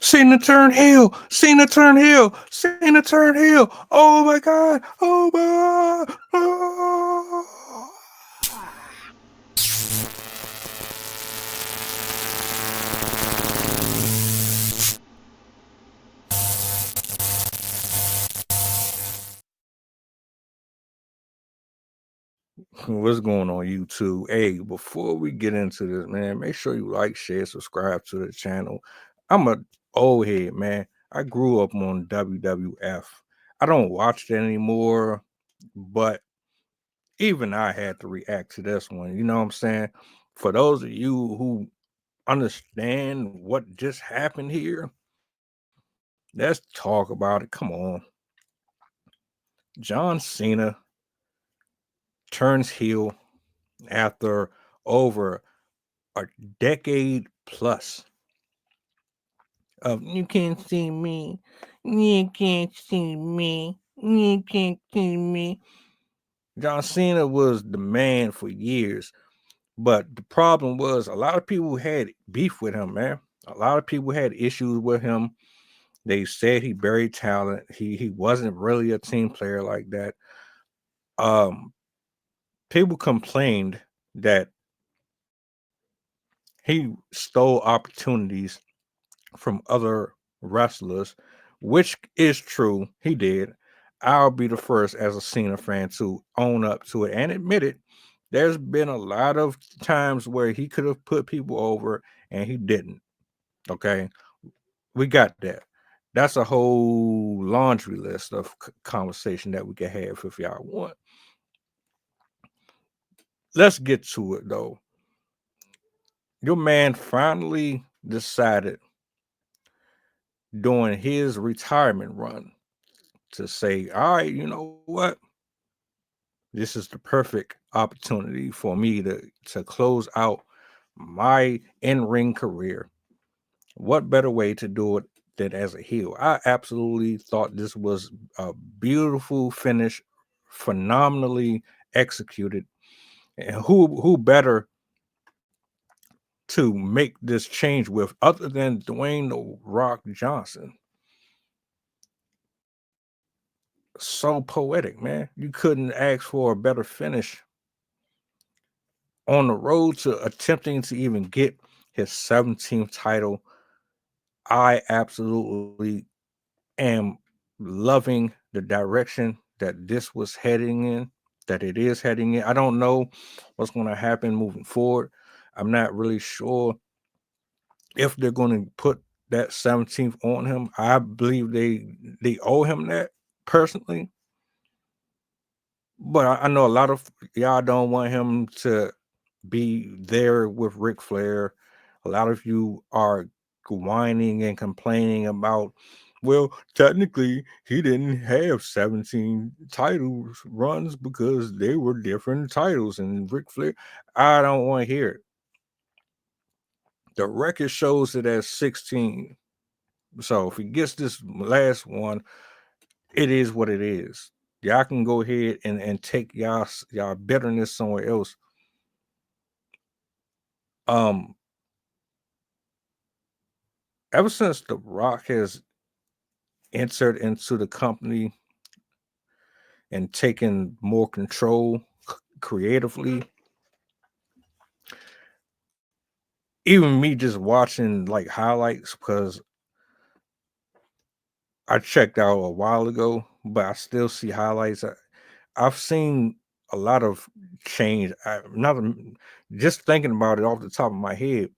Cena turn heel. Cena turn heel. Cena turn heel. Oh my god. Oh my. Oh. What's going on YouTube? Hey, before we get into this, man, make sure you like, share, subscribe to the channel. I'm a old head, man. I grew up on WWF. I don't watch it anymore, but even I had to react to this one. You know what I'm saying? For those of you who understand what just happened here, let's talk about it. Come on. John Cena turns heel after over a decade plus of you can't see me, you can't see me, you can't see me. John Cena was the man for years, but the problem was a lot of people had beef with him, man. A lot of people had issues with him. They said he buried talent. He wasn't really a team player like that. Um, People complained that he stole opportunities from other wrestlers, which is true. He did. I'll be the first as a Cena fan to own up to it and admit it. There's been a lot of times where he could have put people over and he didn't. Okay. We got that. That's a whole laundry list of conversation that we can have if y'all want. Let's get to it though. Your man finally decided during his retirement run to say, all right, you know what? This is the perfect opportunity for me to close out my in-ring career. What better way to do it than as a heel? I absolutely thought this was a beautiful finish, phenomenally executed. And who better to make this change with other than Dwayne the Rock Johnson? So poetic, man. You couldn't ask for a better finish on the road to attempting to even get his 17th title. I absolutely am loving the direction that this was heading in, that it is heading in. I don't know what's going to happen moving forward. I'm not really sure if they're going to put that 17th on him. I believe they owe him that personally, but I know a lot of y'all don't want him to be there with Ric Flair. A lot of you are whining and complaining about, well, technically he didn't have 17 titles runs because they were different titles and Ric Flair. I don't want to hear it. The record shows it as 16. So if he gets this last one, it is what it is. Y'all can go ahead and take y'all bitterness somewhere else. Um, Ever since The Rock has entered into the company and taken more control creatively, even me just watching like highlights because I checked out a while ago, but I still see highlights. I've seen a lot of change. Not just thinking about it off the top of my head.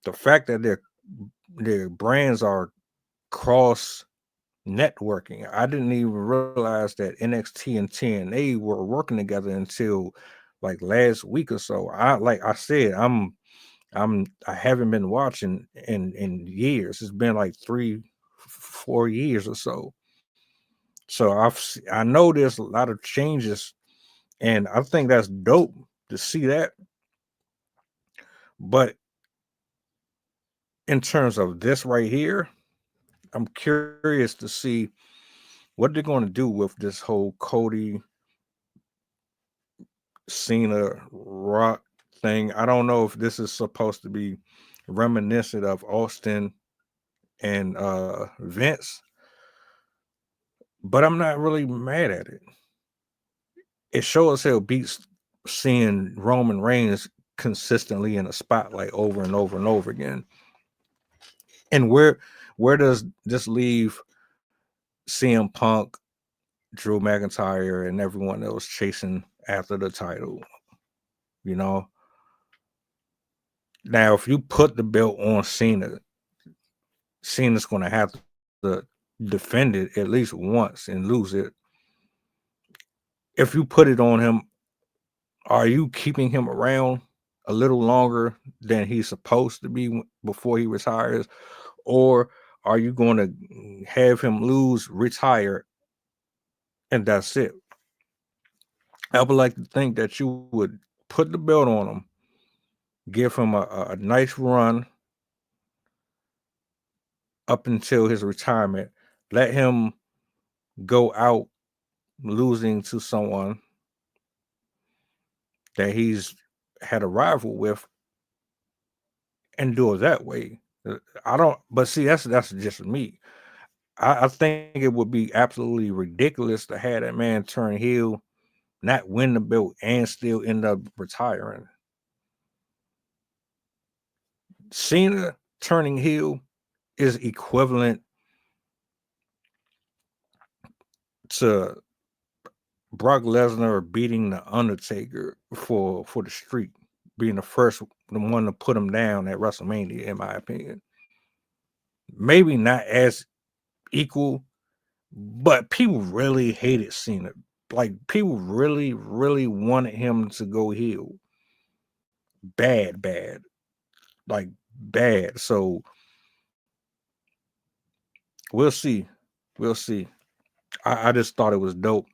The fact that their brands are cross networking. I didn't even realize that NXT and TNA were working together until like last week or so. Like I said, I haven't been watching in years. It's been like 4 years or so. So I know there's a lot of changes, and I think that's dope to see that. But in terms of this right here, I'm curious to see what they're going to do with this whole Cody Cena Rock thing. I don't know if this is supposed to be reminiscent of Austin and Vince, but I'm not really mad at it. It sure as hell beats seeing Roman Reigns consistently in the spotlight over and over and over again. And where does this leave CM Punk, Drew McIntyre, and everyone else chasing after the title? You know, now if you put the belt on Cena, Cena's going to have to defend it at least once and lose it. If you put it on him, are you keeping him around a little longer than he's supposed to be before he retires? Or are you going to have him lose, retire, and that's it? I would like to think that you would put the belt on him, give him a nice run up until his retirement, let him go out losing to someone that he's had a rival with, and do it that way. I don't, but see, that's just me. I think it would be absolutely ridiculous to have that man turn heel, not win the belt, and still end up retiring. Cena turning heel is equivalent to Brock Lesnar beating the Undertaker for the streak, being the one to put him down at WrestleMania, in my opinion. Maybe not as equal, but people really hated Cena. Like people really, really wanted him to go heel. Bad, like bad. So we'll see. We'll see. I just thought it was dope,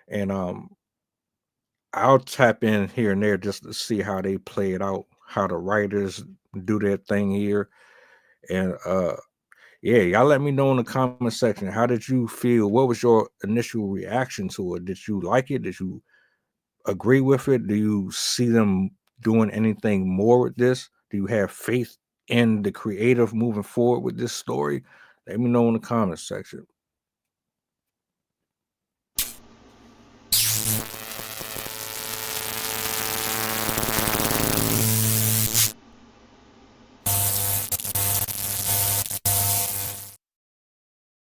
and I'll tap in here and there just to see how they play it out, how the writers do their thing here, and yeah, y'all let me know in the comment section. How did you feel? What was your initial reaction to it? Did you like it? Did you agree with it? Do you see them doing anything more with this? Do you have faith in the creative moving forward with this story? Let me know in the comment section.